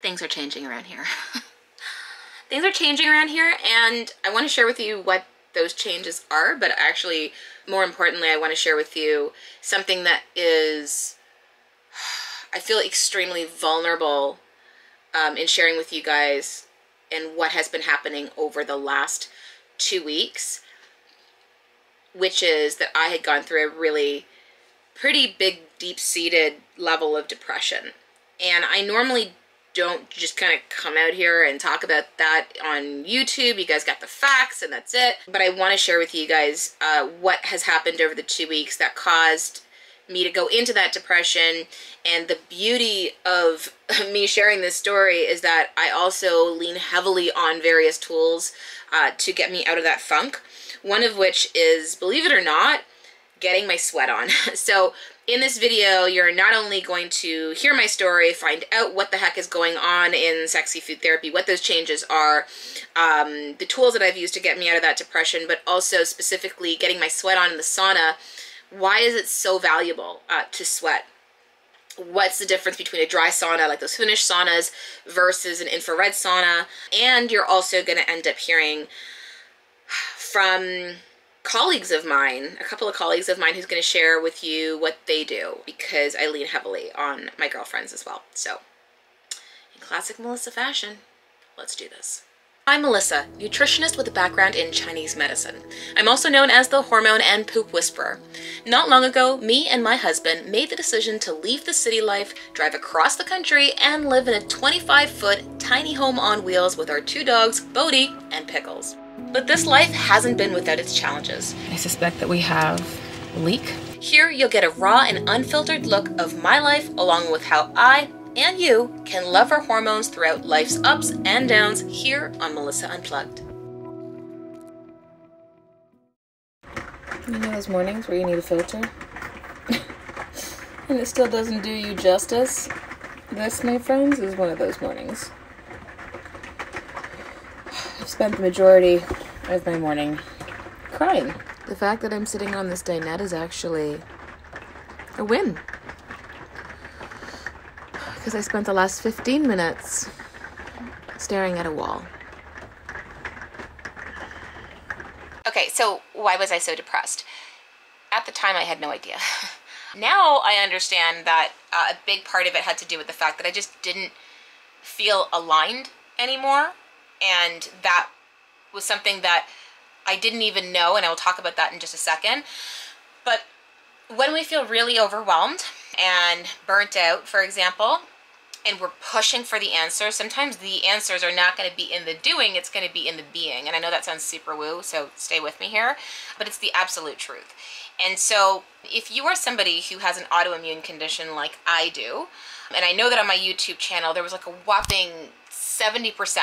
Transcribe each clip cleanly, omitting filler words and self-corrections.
things are changing around here. Things are changing around here, and I want to share with you what those changes are, but actually, more importantly, I want to share with you something that is, I feel extremely vulnerable in sharing with you guys and what has been happening over the last 2 weeks, which is that I had gone through a really pretty big, deep-seated level of depression. And I normally don't just kind of come out here and talk about that on YouTube. You guys got the facts and that's it. But I want to share with you guys what has happened over the 2 weeks that caused me to go into that depression. And the beauty of me sharing this story is that I also lean heavily on various tools to get me out of that funk. One of which is, believe it or not, getting my sweat on. So in this video, you're not only going to hear my story, find out what the heck is going on in sexy food therapy, what those changes are, the tools that I've used to get me out of that depression, but also specifically getting my sweat on in the sauna. Why is it so valuable to sweat? What's the difference between a dry sauna, like those Finnish saunas, versus an infrared sauna? And you're also going to end up hearing from colleagues of mine, a couple of colleagues of mine who's going to share with you what they do, because I lean heavily on my girlfriends as well. So in classic Melissa fashion, let's do this. I'm Melissa, nutritionist with a background in Chinese medicine. I'm also known as the hormone and poop whisperer. Not long ago, me and my husband made the decision to leave the city life, drive across the country, and live in a 25-foot tiny home on wheels with our 2 dogs, Bodie and Pickles. But this life hasn't been without its challenges. I suspect that we have a leak. Here you'll get a raw and unfiltered look of my life, along with how I and you can love our hormones throughout life's ups and downs here on Melissa Unplugged. You know those mornings where you need a filter? And it still doesn't do you justice? This, my friends, is one of those mornings. I've spent the majority of my morning crying. The fact that I'm sitting on this dinette is actually a win. Because I spent the last 15 minutes staring at a wall. Okay, so why was I so depressed? At the time, I had no idea. Now I understand that a big part of it had to do with the fact that I just didn't feel aligned anymore. And that was something that I didn't even know, and I will talk about that in just a second. But when we feel really overwhelmed and burnt out, for example, and we're pushing for the answers, sometimes the answers are not going to be in the doing, it's going to be in the being. And I know that sounds super woo, so stay with me here, but it's the absolute truth. And so if you are somebody who has an autoimmune condition like I do, and I know that on my YouTube channel, there was like a whopping 70%,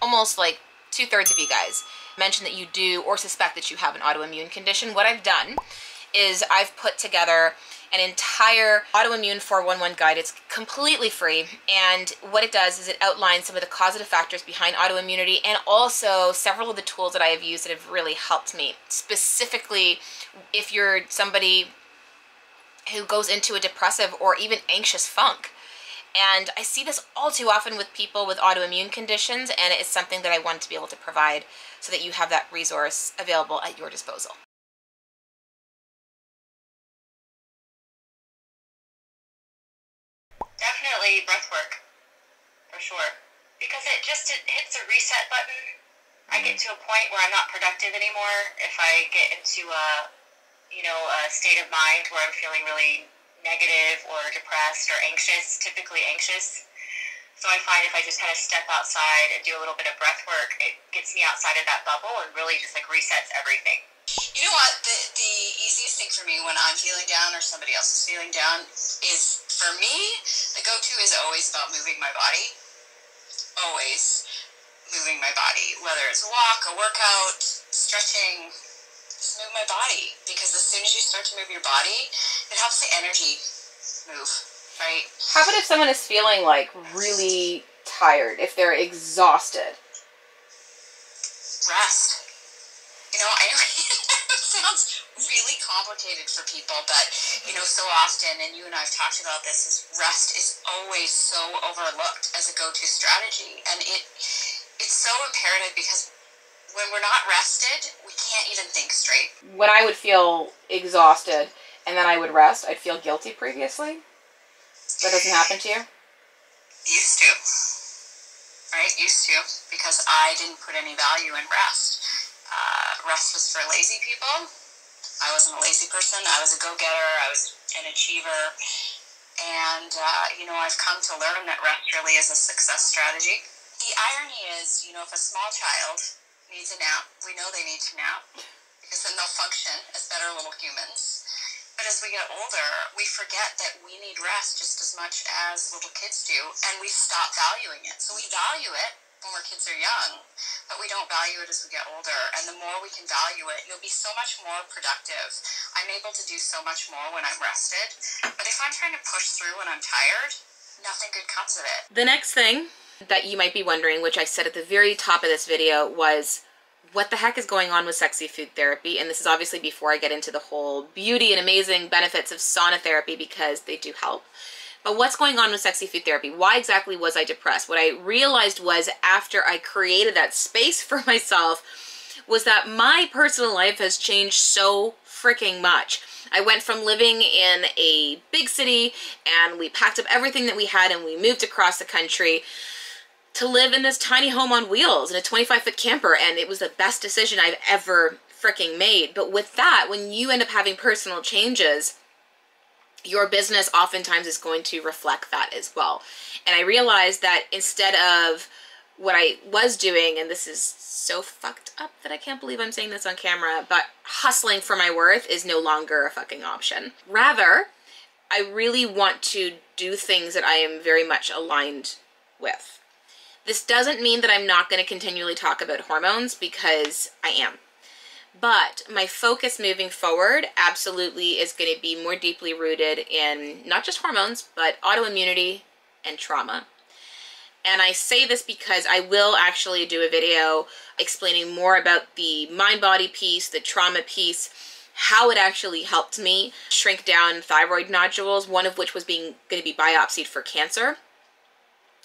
almost like 2/3 of you guys mentioned that you do or suspect that you have an autoimmune condition. What I've done is I've put together an entire autoimmune 411 guide. It's completely free, and what it does is it outlines some of the causative factors behind autoimmunity and also several of the tools that I have used that have really helped me. Specifically, if you're somebody who goes into a depressive or even anxious funk. And I see this all too often with people with autoimmune conditions, and it's something that I want to be able to provide so that you have that resource available at your disposal. Definitely breath work, for sure. Because it hits a reset button. I get to a point where I'm not productive anymore if I get into a state of mind where I'm feeling really negative or depressed or anxious, typically anxious. So I find if I just kind of step outside and do a little bit of breath work, it gets me outside of that bubble and really just like resets everything. You know what? The easiest thing for me when I'm feeling down or somebody else is feeling down is, for me, the go-to is always about moving my body. Always moving my body. Whether it's a walk, a workout, stretching, just move my body. Because as soon as you start to move your body, it helps the energy move, right? How about if someone is feeling like really tired, if they're exhausted? Rest. You know, I sounds really complicated for people, but, you know, so often, and you and I have talked about this, is rest is always so overlooked as a go-to strategy. And it's so imperative because when we're not rested, we can't even think straight. When I would feel exhausted and then I would rest, I'd feel guilty previously. That doesn't happen to you? Used to. Right? Used to. Because I didn't put any value in rest. Rest was for lazy people. I wasn't a lazy person. I was a go-getter. I was an achiever. And, you know, I've come to learn that rest really is a success strategy. The irony is, you know, if a small child needs a nap, we know they need to nap because then they'll function as better little humans. But as we get older, we forget that we need rest just as much as little kids do, and we stop valuing it. So we value it when our kids are young, but we don't value it as we get older. And the more we can value it, you'll be so much more productive. I'm able to do so much more when I'm rested. But if I'm trying to push through when I'm tired, nothing good comes of it. The next thing that you might be wondering, which I said at the very top of this video, was what the heck is going on with sexy food therapy? And this is obviously before I get into the whole beauty and amazing benefits of sauna therapy, because they do help. But what's going on with sexy food therapy? Why exactly was I depressed? What I realized was, after I created that space for myself, was that my personal life has changed so freaking much. I went from living in a big city and we packed up everything that we had and we moved across the country to live in this tiny home on wheels in a 25-foot camper, and it was the best decision I've ever freaking made. But with that, when you end up having personal changes, your business oftentimes is going to reflect that as well. And I realized that instead of what I was doing, and this is so fucked up that I can't believe I'm saying this on camera, but hustling for my worth is no longer a fucking option. Rather, I really want to do things that I am very much aligned with. This doesn't mean that I'm not going to continually talk about hormones, because I am. But my focus moving forward absolutely is going to be more deeply rooted in not just hormones, but autoimmunity and trauma. And I say this because I will actually do a video explaining more about the mind-body piece, the trauma piece, how it actually helped me shrink down thyroid nodules, one of which was going to be biopsied for cancer.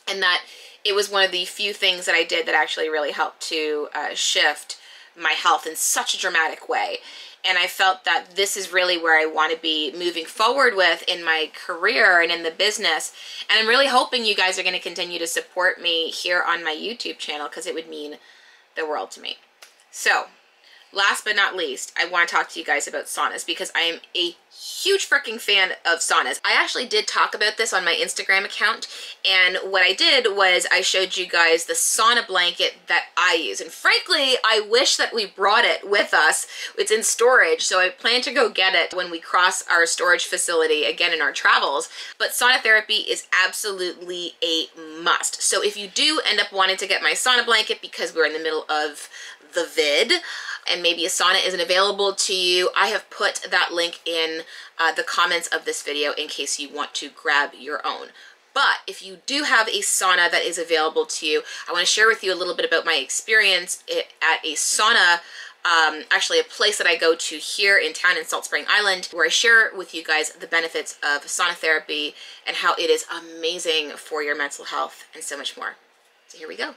And that it was one of the few things that I did that actually really helped to shift my health in such a dramatic way. And I felt that this is really where I want to be moving forward with in my career and in the business. And I'm really hoping you guys are going to continue to support me here on my YouTube channel, because it would mean the world to me. So, last but not least, I want to talk to you guys about saunas, because I am a huge freaking fan of saunas. I actually did talk about this on my Instagram account, and what I did was I showed you guys the sauna blanket that I use. And frankly, I wish that we brought it with us. It's in storage, so I plan to go get it when we cross our storage facility again in our travels. But sauna therapy is absolutely a must. So if you do end up wanting to get my sauna blanket because we're in the middle of the vid and maybe a sauna isn't available to you, I have put that link in the comments of this video in case you want to grab your own. But if you do have a sauna that is available to you, I want to share with you a little bit about my experience at a sauna, actually a place that I go to here in town in Salt Spring Island, where I share with you guys the benefits of sauna therapy and how it is amazing for your mental health and so much more. So here we go.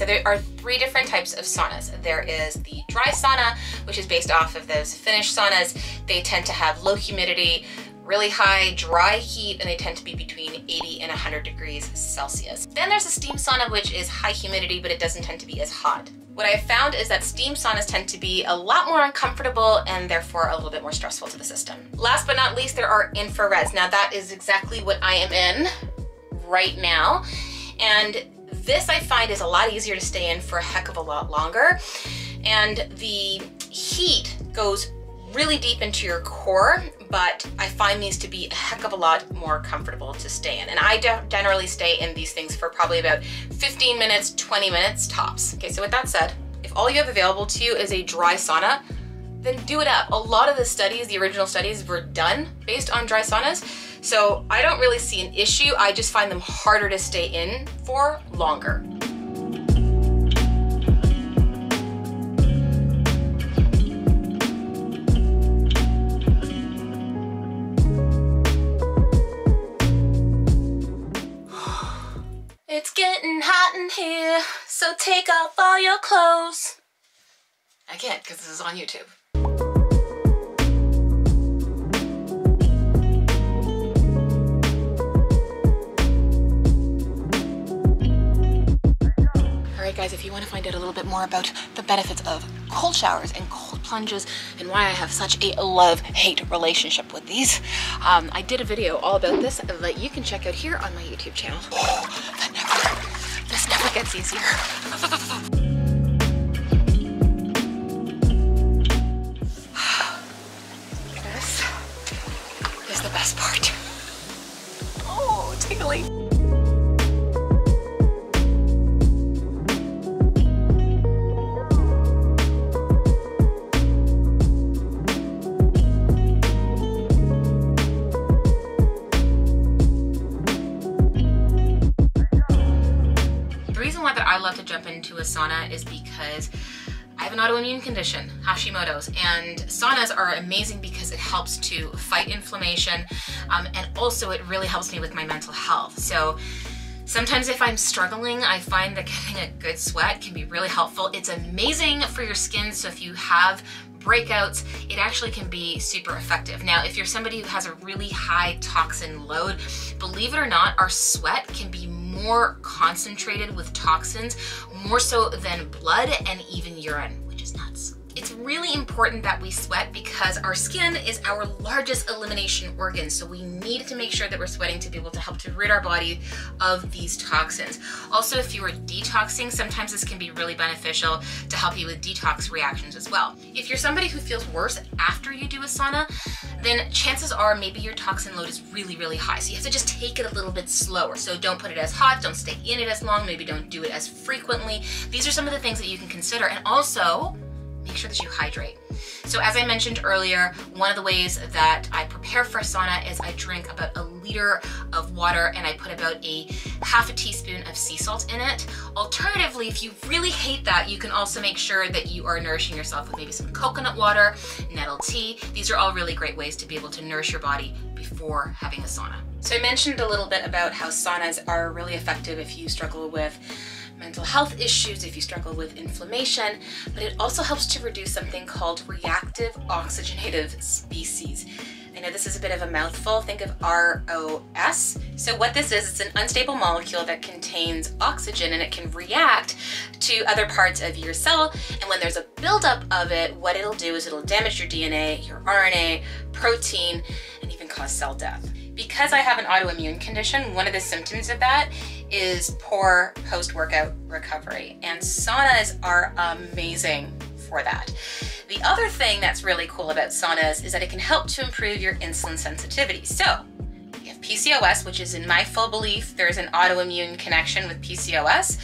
There are three different types of saunas. There is the dry sauna, which is based off of those Finnish saunas. They tend to have low humidity, really high dry heat, and they tend to be between 80 and 100 degrees Celsius. Then there's a steam sauna, which is high humidity, but it doesn't tend to be as hot. What I have found is that steam saunas tend to be a lot more uncomfortable and therefore a little bit more stressful to the system. Last but not least, there are infrareds. Now that is exactly what I am in right now. And this I find is a lot easier to stay in for a heck of a lot longer. And the heat goes really deep into your core, but I find these to be a heck of a lot more comfortable to stay in. And I generally stay in these things for probably about 15 minutes, 20 minutes tops. Okay, so with that said, if all you have available to you is a dry sauna, then do it up. A lot of the studies, the original studies, were done based on dry saunas. So I don't really see an issue. I just find them harder to stay in for longer. It's getting hot in here, so take off all your clothes. I can't because this is on YouTube. Alright guys, if you want to find out a little bit more about the benefits of cold showers and cold plunges and why I have such a love-hate relationship with these, I did a video all about this that you can check out here on my YouTube channel. Oh, this never gets easier. This is the best part. Oh, tingly. I love to jump into a sauna is because I have an autoimmune condition, hashimotos, and saunas are amazing because it helps to fight inflammation, and also it really helps me with my mental health. So sometimes if I'm struggling, I find that getting a good sweat can be really helpful. It's amazing for your skin, so if you have breakouts, it actually can be super effective. Now, if you're somebody who has a really high toxin load, believe it or not, our sweat can be more concentrated with toxins, more so than blood and even urine, which is nuts. It's really important that we sweat because our skin is our largest elimination organ, so we need to make sure that we're sweating to be able to help to rid our body of these toxins. Also, if you are detoxing, sometimes this can be really beneficial to help you with detox reactions as well. If you're somebody who feels worse after you do a sauna, then chances are maybe your toxin load is really, really high. So you have to just take it a little bit slower. So don't put it as hot, don't stay in it as long, maybe don't do it as frequently. These are some of the things that you can consider. And also, make sure that you hydrate. So as I mentioned earlier, one of the ways that I prepare for a sauna is I drink about 1 liter of water and I put about half a teaspoon of sea salt in it. Alternatively, if you really hate that, you can also make sure that you are nourishing yourself with maybe some coconut water, nettle tea. These are all really great ways to be able to nourish your body before having a sauna. So I mentioned a little bit about how saunas are really effective if you struggle with mental health issues, if you struggle with inflammation, but it also helps to reduce something called reactive oxygenative species. I know this is a bit of a mouthful. Think of ROS. So what this is, it's an unstable molecule that contains oxygen and it can react to other parts of your cell. And when there's a buildup of it, what it'll do is it'll damage your DNA, your RNA, protein, and even cause cell death. Because I have an autoimmune condition, one of the symptoms of that is poor post-workout recovery, and saunas are amazing for that. The other thing that's really cool about saunas is that it can help to improve your insulin sensitivity. So you have PCOS, which is in my full belief there's an autoimmune connection with PCOS.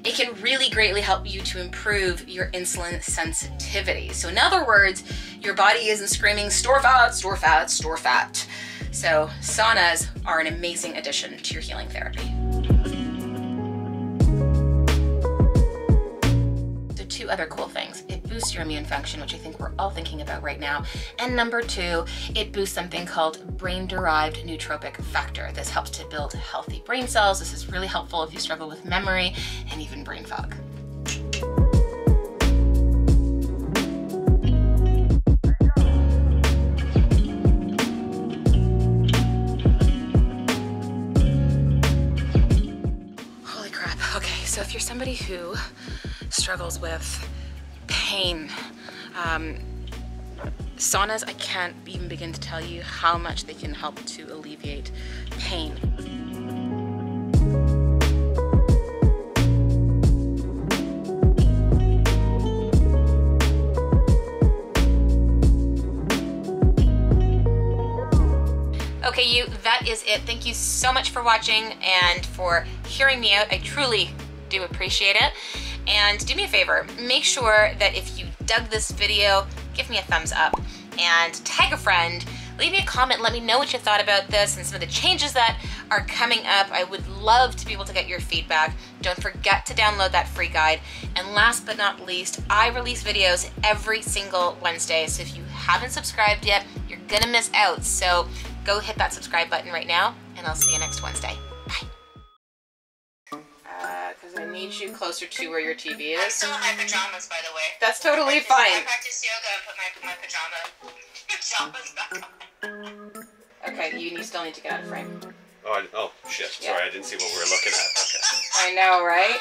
It can really greatly help you to improve your insulin sensitivity. So in other words, your body isn't screaming, store fat, store fat, store fat. So saunas are an amazing addition to your healing therapy. So 2 other cool things. It boosts your immune function, which I think we're all thinking about right now. And number 2, it boosts something called brain-derived nootropic factor. This helps to build healthy brain cells. This is really helpful if you struggle with memory and even brain fog. So if you're somebody who struggles with pain, saunas, I can't even begin to tell you how much they can help to alleviate pain. that is it. Thank you so much for watching and for hearing me out. I truly do appreciate it. And do me a favor, make sure that if you dug this video, give me a thumbs up and tag a friend. Leave me a comment, let me know what you thought about this and some of the changes that are coming up. I would love to be able to get your feedback. Don't forget to download that free guide. And last but not least, I release videos every single Wednesday. So if you haven't subscribed yet, you're gonna miss out. So go hit that subscribe button right now, and I'll see you next Wednesday. Bye. Because I need you closer to where your TV is. I'm still in my pajamas, by the way. That's totally I fine. practice yoga and put my pajamas back on. Okay, you still need to get out of frame. Oh shit. Yeah. Sorry, I didn't see what we were looking at. Okay. I know, right?